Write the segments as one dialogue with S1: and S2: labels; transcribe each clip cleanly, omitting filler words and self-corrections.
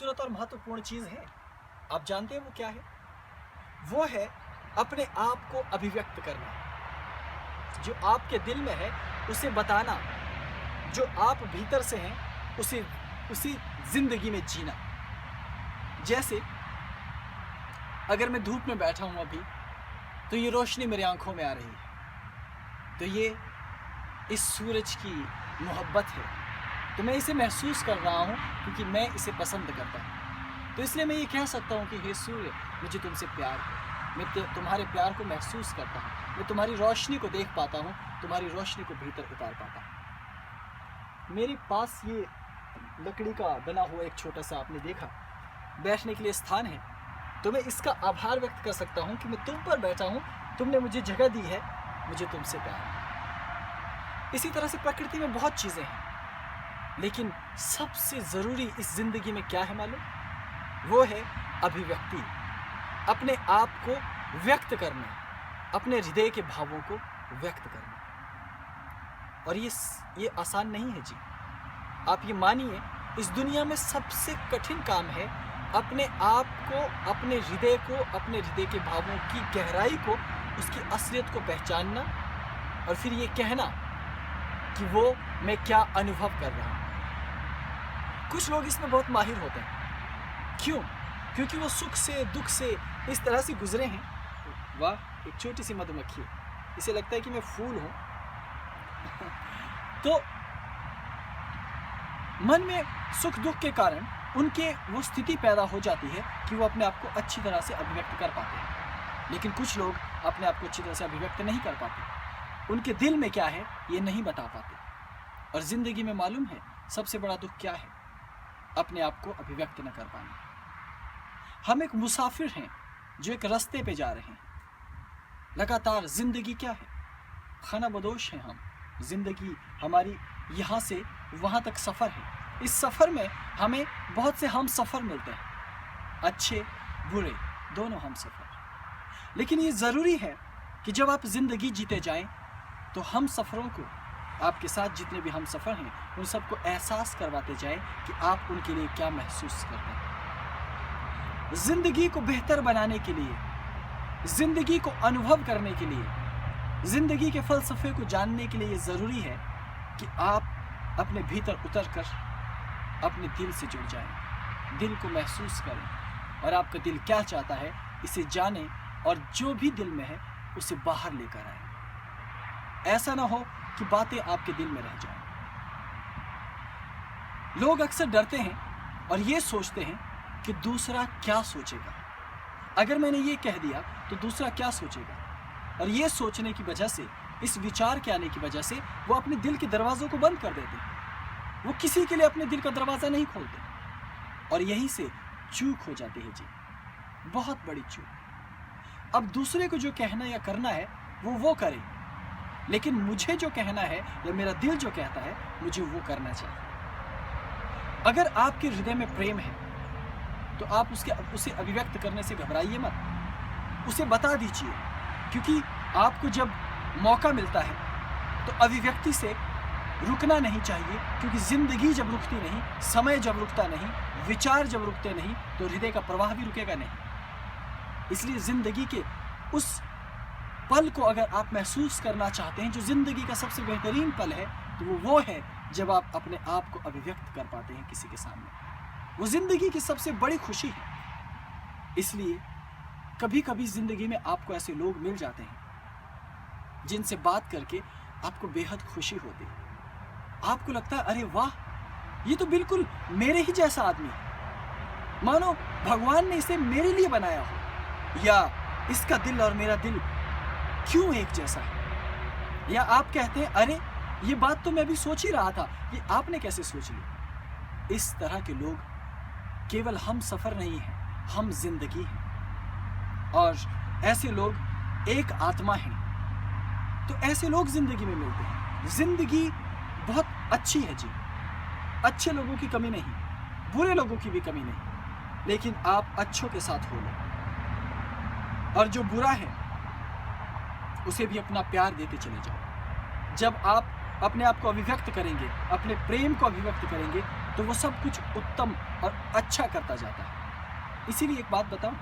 S1: खूबसूरत और महत्वपूर्ण चीज़ है। आप जानते हैं वो क्या है? वो है अपने आप को अभिव्यक्त करना। जो आपके दिल में है उसे बताना, जो आप भीतर से हैं उसी ज़िंदगी में जीना। जैसे अगर मैं धूप में बैठा हूँ अभी, तो ये रोशनी मेरी आंखों में आ रही है, तो ये इस सूरज की मोहब्बत है, तो मैं इसे महसूस कर रहा हूँ क्योंकि मैं इसे पसंद करता हूँ। तो इसलिए मैं ये कह सकता हूँ कि हे सूर्य, मुझे तुमसे प्यार है, मैं तुम्हारे प्यार को महसूस करता हूँ, मैं तुम्हारी रोशनी को देख पाता हूँ, तुम्हारी रोशनी को भीतर उतार पाता हूँ। मेरे पास ये लकड़ी का बना हुआ एक छोटा सा, आपने देखा, बैठने के लिए स्थान है, तो मैं इसका आभार व्यक्त कर सकता हूँ कि मैं तुम पर बैठा हूँ, तुमने मुझे जगह दी है, मुझे तुमसे प्यार है। इसी तरह से प्रकृति में बहुत चीज़ें हैं, लेकिन सबसे ज़रूरी इस ज़िंदगी में क्या है मालूम? वो है अभिव्यक्ति, अपने आप को व्यक्त करना, अपने हृदय के भावों को व्यक्त करना। और ये आसान नहीं है जी। आप ये मानिए, इस दुनिया में सबसे कठिन काम है अपने आप को, अपने हृदय को, अपने हृदय के भावों की गहराई को, उसकी असलियत को पहचानना और फिर ये कहना कि वो मैं क्या अनुभव कर रहा हूँ। कुछ लोग इसमें बहुत माहिर होते हैं। क्यों? क्योंकि वो सुख से, दुख से इस तरह से गुजरे हैं। वाह, एक छोटी सी मधुमक्खी, इसे लगता है कि मैं फूल हूँ। तो मन में सुख दुख के कारण उनके वो स्थिति पैदा हो जाती है कि वो अपने आप को अच्छी तरह से अभिव्यक्त कर पाते हैं। लेकिन कुछ लोग अपने आप को अच्छी तरह से अभिव्यक्त नहीं कर पाते, उनके दिल में क्या है ये नहीं बता पाते। और ज़िंदगी में मालूम है सबसे बड़ा दुख क्या है? अपने आप को अभिव्यक्त न कर पाना। हम एक मुसाफिर हैं जो एक रास्ते पे जा रहे हैं। लगातार ज़िंदगी क्या है? खाना बदोश हैं हम। ज़िंदगी हमारी यहाँ से वहाँ तक सफ़र है। इस सफ़र में हमें बहुत से हम सफ़र मिलते हैं, अच्छे बुरे दोनों हम सफ़र। लेकिन ये ज़रूरी है कि जब आप ज़िंदगी जीते जाएं तो हम सफ़रों को, आपके साथ जितने भी हम सफ़र हैं, उन सबको एहसास करवाते जाएं कि आप उनके लिए क्या महसूस करते हैं। ज़िंदगी को बेहतर बनाने के लिए, ज़िंदगी को अनुभव करने के लिए, ज़िंदगी के फ़लसफ़े को जानने के लिए ये ज़रूरी है कि आप अपने भीतर उतर कर अपने दिल से जुड़ जाएं, दिल को महसूस करें और आपका दिल क्या चाहता है इसे जानें और जो भी दिल में है उसे बाहर लेकर आएं। ऐसा ना हो कि बातें आपके दिल में रह जाएं। लोग अक्सर डरते हैं और ये सोचते हैं कि दूसरा क्या सोचेगा। अगर मैंने ये कह दिया तो दूसरा क्या सोचेगा, और ये सोचने की वजह से, इस विचार के आने की वजह से वो अपने दिल के दरवाज़ों को बंद कर देते हैं। वो किसी के लिए अपने दिल का दरवाज़ा नहीं खोलते और यहीं से चूक हो जाती है जी, बहुत बड़ी चूक। अब दूसरे को जो कहना या करना है वो करे, लेकिन मुझे जो कहना है या मेरा दिल जो कहता है मुझे वो करना चाहिए। अगर आपके हृदय में प्रेम है तो आप उसे अभिव्यक्त करने से घबराइए मत, उसे बता दीजिए, क्योंकि आपको जब मौका मिलता है तो अभिव्यक्ति से रुकना नहीं चाहिए। क्योंकि ज़िंदगी जब रुकती नहीं, समय जब रुकता नहीं, विचार जब रुकते नहीं, तो हृदय का प्रवाह भी रुकेगा नहीं। इसलिए ज़िंदगी के उस पल को अगर आप महसूस करना चाहते हैं जो ज़िंदगी का सबसे बेहतरीन पल है, तो वो है जब आप अपने आप को अभिव्यक्त कर पाते हैं किसी के सामने। वो ज़िंदगी की सबसे बड़ी खुशी है। इसलिए कभी कभी ज़िंदगी में आपको ऐसे लोग मिल जाते हैं जिनसे बात करके आपको बेहद खुशी होती है। आपको लगता है अरे वाह, ये तो बिल्कुल मेरे ही जैसा आदमी है, मानो भगवान ने इसे मेरे लिए बनाया हो, या इसका दिल और मेरा दिल क्यों एक जैसा है। या आप कहते हैं अरे ये बात तो मैं भी सोच ही रहा था, ये आपने कैसे सोच ली। इस तरह के लोग केवल हम सफ़र नहीं हैं, हम जिंदगी हैं, और ऐसे लोग एक आत्मा हैं। तो ऐसे लोग जिंदगी में मिलते हैं। जिंदगी बहुत अच्छी है जी, अच्छे लोगों की कमी नहीं, बुरे लोगों की भी कमी नहीं, लेकिन आप अच्छों के साथ हो लो और जो बुरा है उसे भी अपना प्यार देते चले जाओ। जब आप अपने आप को अभिव्यक्त करेंगे, अपने प्रेम को अभिव्यक्त करेंगे, तो वो सब कुछ उत्तम और अच्छा करता जाता है। इसीलिए एक बात बताऊं,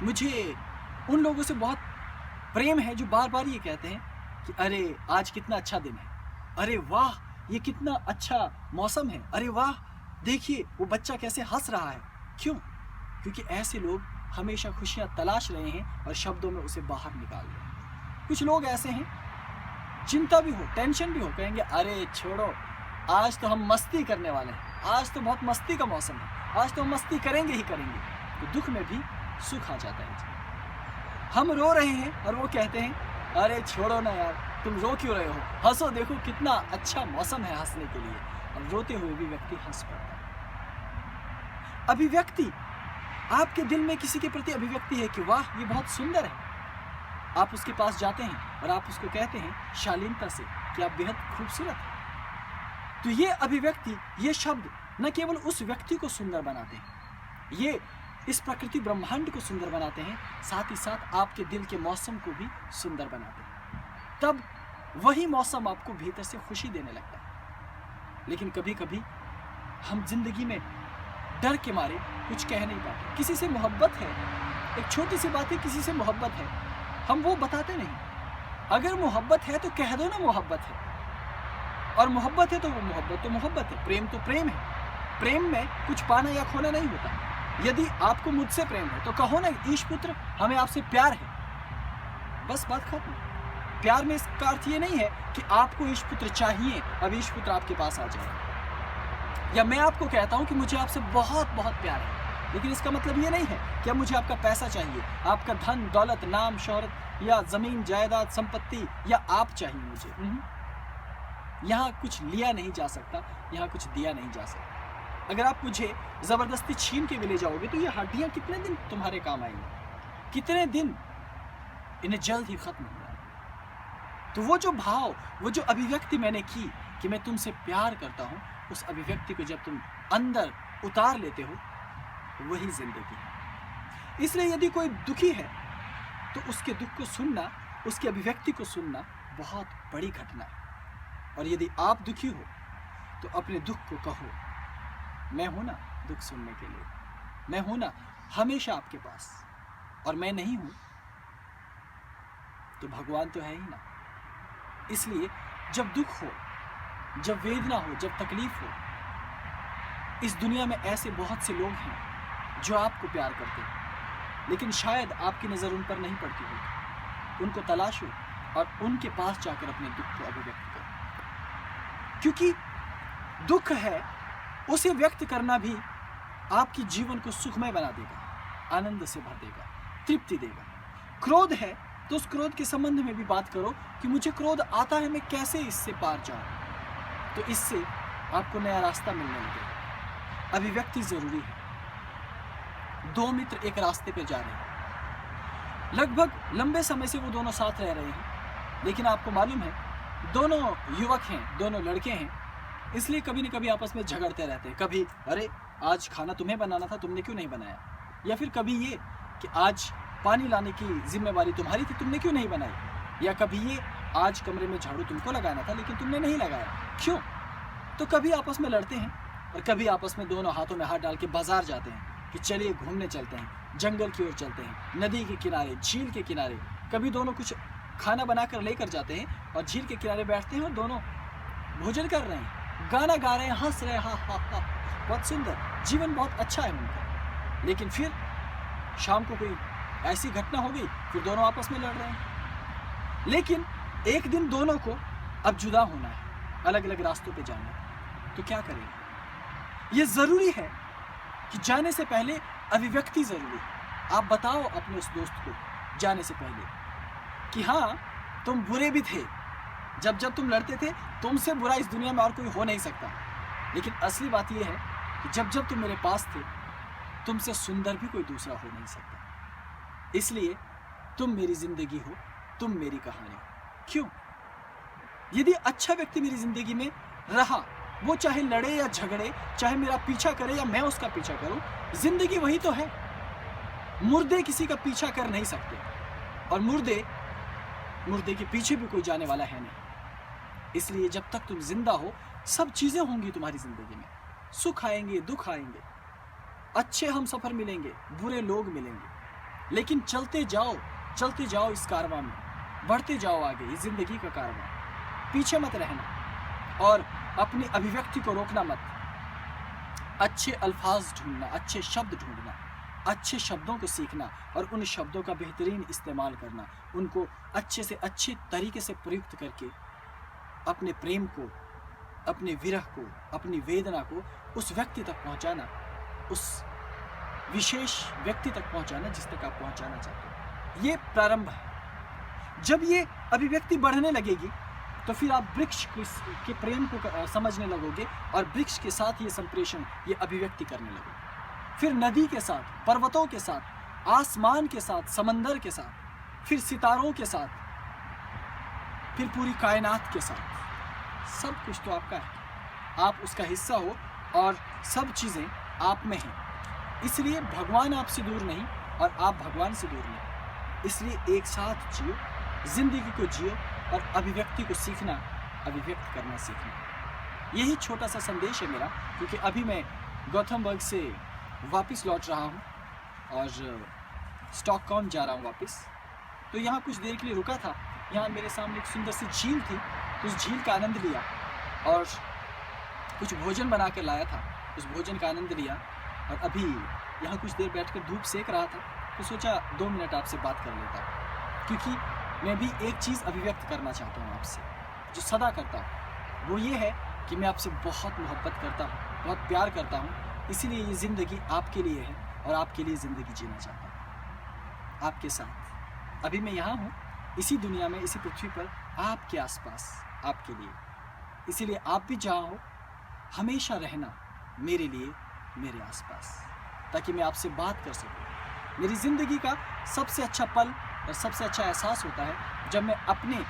S1: मुझे उन लोगों से बहुत प्रेम है जो बार बार ये कहते हैं कि अरे आज कितना अच्छा दिन है, अरे वाह ये कितना अच्छा मौसम है, अरे वाह देखिए वो बच्चा कैसे हंस रहा है। क्यों? क्योंकि ऐसे लोग हमेशा खुशियां तलाश रहे हैं और शब्दों में उसे बाहर निकाल रहे हैं। कुछ लोग ऐसे हैं, चिंता भी हो, टेंशन भी हो, कहेंगे अरे छोड़ो आज तो हम मस्ती करने वाले हैं, आज तो बहुत मस्ती का मौसम है, आज तो हम मस्ती करेंगे ही करेंगे। तो दुख में भी सुख आ जाता है। हम रो रहे हैं और वो कहते हैं अरे छोड़ो ना यार, तुम रो क्यों रहे हो, हंसो, देखो कितना अच्छा मौसम है हंसने के लिए। और रोते हुए भी व्यक्ति हंस पड़ता है। अभिव्यक्ति, आपके दिल में किसी के प्रति अभिव्यक्ति है कि वाह ये बहुत सुंदर है, आप उसके पास जाते हैं और आप उसको कहते हैं शालीनता से कि आप बेहद खूबसूरत हैं। तो ये अभिव्यक्ति, ये शब्द न केवल उस व्यक्ति को सुंदर बनाते हैं, ये इस प्रकृति ब्रह्मांड को सुंदर बनाते हैं, साथ ही साथ आपके दिल के मौसम को भी सुंदर बनाते हैं। तब वही मौसम आपको भीतर से खुशी देने लगता है। लेकिन कभी कभी हम जिंदगी में डर के मारे कुछ कह नहीं पाते। किसी से मोहब्बत है, एक छोटी सी बात है, किसी से मोहब्बत है, हम वो बताते नहीं। अगर मोहब्बत है तो कह दो ना मोहब्बत है, और मोहब्बत है तो वो मोहब्बत है, प्रेम तो प्रेम है। प्रेम में कुछ पाना या खोना नहीं होता। यदि आपको मुझसे प्रेम है तो कहो ना ईश पुत्र हमें आपसे प्यार है, बस बात खत्म। प्यार में इसका अर्थ ये नहीं है कि आपको ईश पुत्र चाहिए, अब ईश पुत्र आपके पास आ जाए। या मैं आपको कहता हूं कि मुझे आपसे बहुत बहुत प्यार है, लेकिन इसका मतलब ये नहीं है कि अब मुझे आपका पैसा चाहिए, आपका धन दौलत नाम शोहरत या जमीन जायदाद संपत्ति या आप चाहिए मुझे। यहाँ कुछ लिया नहीं जा सकता, यहाँ कुछ दिया नहीं जा सकता। अगर आप मुझे जबरदस्ती छीन के भी ले जाओगे तो ये हड्डियां कितने दिन तुम्हारे काम आएंगी, कितने दिन, इन्हें जल्द ही खत्म हो जाएगा। तो वो जो भाव, वो जो अभिव्यक्ति मैंने की कि मैं तुमसे प्यार करता हूं, उस अभिव्यक्ति को जब तुम अंदर उतार लेते हो, वही जिंदगी है। इसलिए यदि कोई दुखी है तो उसके दुख को सुनना, उसकी अभिव्यक्ति को सुनना बहुत बड़ी घटना है। और यदि आप दुखी हो तो अपने दुख को कहो, मैं हूं ना दुख सुनने के लिए, मैं हूं ना हमेशा आपके पास, और मैं नहीं हूं तो भगवान तो है ही ना। इसलिए जब दुख हो, जब वेदना हो, जब तकलीफ हो, इस दुनिया में ऐसे बहुत से लोग हैं जो आपको प्यार करते हैं, लेकिन शायद आपकी नज़र उन पर नहीं पड़ती होगी। उनको तलाशो और उनके पास जाकर अपने दुख को अभिव्यक्त करो, क्योंकि दुख है उसे व्यक्त करना भी आपकी जीवन को सुखमय बना देगा, आनंद से भर देगा, तृप्ति देगा। क्रोध है तो उस क्रोध के संबंध में भी बात करो कि मुझे क्रोध आता है, मैं कैसे इससे पार जाऊं, तो इससे आपको नया रास्ता मिलने लगेगा। अभिव्यक्ति जरूरी है। दो मित्र एक रास्ते पर जा रहे हैं, लगभग लंबे समय से वो दोनों साथ रह रहे हैं, लेकिन आपको मालूम है दोनों युवक हैं, दोनों लड़के हैं, इसलिए कभी न कभी आपस में झगड़ते रहते हैं। कभी अरे आज खाना तुम्हें बनाना था, तुमने क्यों नहीं बनाया, या फिर कभी ये कि आज पानी लाने की जिम्मेवारी तुम्हारी थी, तुमने क्यों नहीं बनाई, या कभी ये आज कमरे में झाड़ू तुमको लगाना था लेकिन तुमने नहीं लगाया, क्यों। तो कभी आपस में लड़ते हैं और कभी आपस में दोनों हाथों में हाथ डाल के बाजार जाते हैं कि चलिए घूमने चलते हैं, जंगल की ओर चलते हैं, नदी के किनारे, झील के किनारे। कभी दोनों कुछ खाना बनाकर लेकर जाते हैं और झील के किनारे बैठते हैं और दोनों भोजन कर रहे हैं, गाना गा रहे हैं, हंस रहे हैं, हा हा हा, बहुत सुंदर, जीवन बहुत अच्छा है उनका। लेकिन फिर शाम को कोई ऐसी घटना हो गई, फिर दोनों आपस में लड़ रहे हैं। लेकिन एक दिन दोनों को अब जुदा होना है, अलग अलग रास्तों पे जाना है, तो क्या करेंगे। ये जरूरी है कि जाने से पहले अभिव्यक्ति जरूरी है। आप बताओ अपने उस दोस्त को जाने से पहले कि हाँ तुम बुरे भी थे, जब जब तुम लड़ते थे, तुमसे बुरा इस दुनिया में और कोई हो नहीं सकता। लेकिन असली बात यह है कि जब जब तुम मेरे पास थे, तुमसे सुंदर भी कोई दूसरा हो नहीं सकता। इसलिए तुम मेरी जिंदगी हो, तुम मेरी कहानी हो। क्यों? यदि अच्छा व्यक्ति मेरी जिंदगी में रहा, वो चाहे लड़े या झगड़े, चाहे मेरा पीछा करे या मैं उसका पीछा करूं, जिंदगी वही तो है। मुर्दे किसी का पीछा कर नहीं सकते, और मुर्दे के पीछे भी कोई जाने वाला है नहीं। इसलिए जब तक तुम जिंदा हो, सब चीज़ें होंगी तुम्हारी ज़िंदगी में, सुख आएंगे, दुख आएंगे, अच्छे हम सफ़र मिलेंगे, बुरे लोग मिलेंगे, लेकिन चलते जाओ इस कारवां में, बढ़ते जाओ आगे, ये ज़िंदगी का कारवां। पीछे मत रहना और अपनी अभिव्यक्ति को रोकना मत। अच्छे अल्फाज ढूंढना, अच्छे शब्द ढूंढना, अच्छे शब्दों को सीखना और उन शब्दों का बेहतरीन इस्तेमाल करना, उनको अच्छे से अच्छे तरीके से प्रयुक्त करके अपने प्रेम को, अपने विरह को, अपनी वेदना को उस व्यक्ति तक पहुंचाना, उस विशेष व्यक्ति तक पहुंचाना जिस तक आप पहुंचाना चाहते हो। ये प्रारंभ है। जब ये अभिव्यक्ति बढ़ने लगेगी तो फिर आप वृक्ष के प्रेम को समझने लगोगे और वृक्ष के साथ ये संप्रेषण, ये अभिव्यक्ति करने लगोगे। फिर नदी के साथ, पर्वतों के साथ, आसमान के साथ, समंदर के साथ, फिर सितारों के साथ, फिर पूरी कायनात के साथ। सब कुछ तो आपका है, आप उसका हिस्सा हो और सब चीज़ें आप में हैं। इसलिए भगवान आपसे दूर नहीं और आप भगवान से दूर नहीं। इसलिए एक साथ जियो, जिंदगी को जियो और अभिव्यक्ति को सीखना, अभिव्यक्त करना सीखना। यही छोटा सा संदेश है मेरा, क्योंकि अभी मैं गौथमबर्ग से वापस लौट रहा हूँ और स्टॉकहोम जा रहा हूँ वापस। तो यहाँ कुछ देर के लिए रुका था। यहाँ मेरे सामने एक सुंदर सी झील थी, तो उस झील का आनंद लिया और कुछ भोजन बना कर लाया था, उस भोजन का आनंद लिया। और अभी यहाँ कुछ देर बैठकर धूप सेक रहा था, तो सोचा 2 मिनट आपसे बात कर लेता हूँ, क्योंकि मैं भी एक चीज़ अभिव्यक्त करना चाहता हूँ आपसे, जो सदा करता हूँ। वो ये है कि मैं आपसे बहुत मोहब्बत करता हूँ, बहुत प्यार करता हूँ। इसीलिए ये ज़िंदगी आपके लिए है और आपके लिए ज़िंदगी जीना चाहता हूँ, आपके साथ। अभी मैं यहाँ हूँ, इसी दुनिया में, इसी पृथ्वी पर, आपके आसपास, आपके लिए। इसीलिए आप भी जहाँ हो हमेशा रहना मेरे लिए, मेरे आसपास, ताकि मैं आपसे बात कर सकूं। मेरी ज़िंदगी का सबसे अच्छा पल और सबसे अच्छा एहसास होता है जब मैं अपने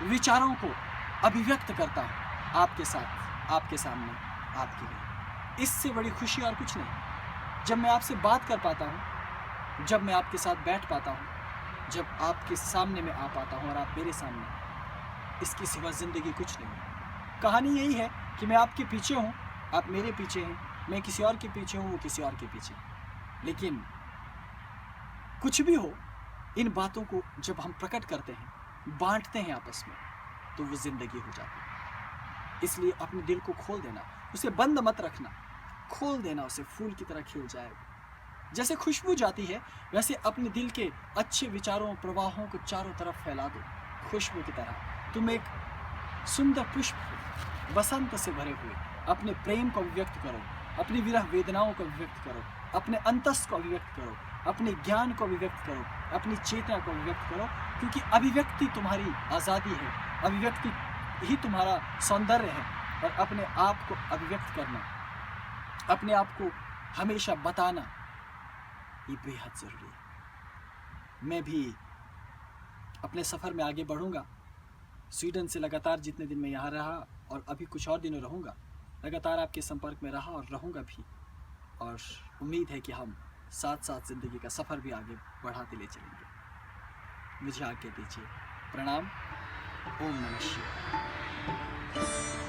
S1: विचारों को अभिव्यक्त करता हूँ आपके साथ, आपके सामने, आपके लिए। इससे बड़ी खुशी और कुछ नहीं। जब मैं आपसे बात कर पाता हूँ, जब मैं आपके साथ बैठ पाता हूँ, जब आपके सामने मैं आ पाता हूँ और आप मेरे सामने, इसके सिवा ज़िंदगी कुछ नहीं। कहानी यही है कि मैं आपके पीछे हूँ, आप मेरे पीछे हैं, मैं किसी और के पीछे हूँ, वो किसी और के पीछे। लेकिन कुछ भी हो, इन बातों को जब हम प्रकट करते हैं, बांटते हैं आपस में, तो वो ज़िंदगी हो जाती है। इसलिए अपने दिल को खोल देना, उसे बंद मत रखना, खोल देना उसे, फूल की तरह खिल जाएगा। जैसे खुशबू जाती है, वैसे अपने दिल के अच्छे विचारों, प्रवाहों को चारों तरफ फैला दो, खुशबू की तरह। तुम एक सुंदर पुष्प हो, बसंत से भरे हुए। अपने प्रेम को अभिव्यक्त करो, अपनी विरह वेदनाओं को अभिव्यक्त करो, अपने अंतस को अभिव्यक्त करो, अपने ज्ञान को अभिव्यक्त करो, अपनी चेतना को अभिव्यक्त करो, क्योंकि अभिव्यक्ति तुम्हारी आज़ादी है, अभिव्यक्ति ही तुम्हारा सौंदर्य है। और अपने आप को अभिव्यक्त करना, अपने आप को हमेशा बताना, ये बेहद ज़रूरी है। मैं भी अपने सफ़र में आगे बढ़ूँगा। स्वीडन से लगातार जितने दिन मैं यहाँ रहा और अभी कुछ और दिनों रहूँगा, लगातार आपके संपर्क में रहा और रहूँगा भी। और उम्मीद है कि हम साथ साथ ज़िंदगी का सफ़र भी आगे बढ़ाते ले चलेंगे। मुझे आज्ञा दीजिए। प्रणाम। ओम नमः शिवाय।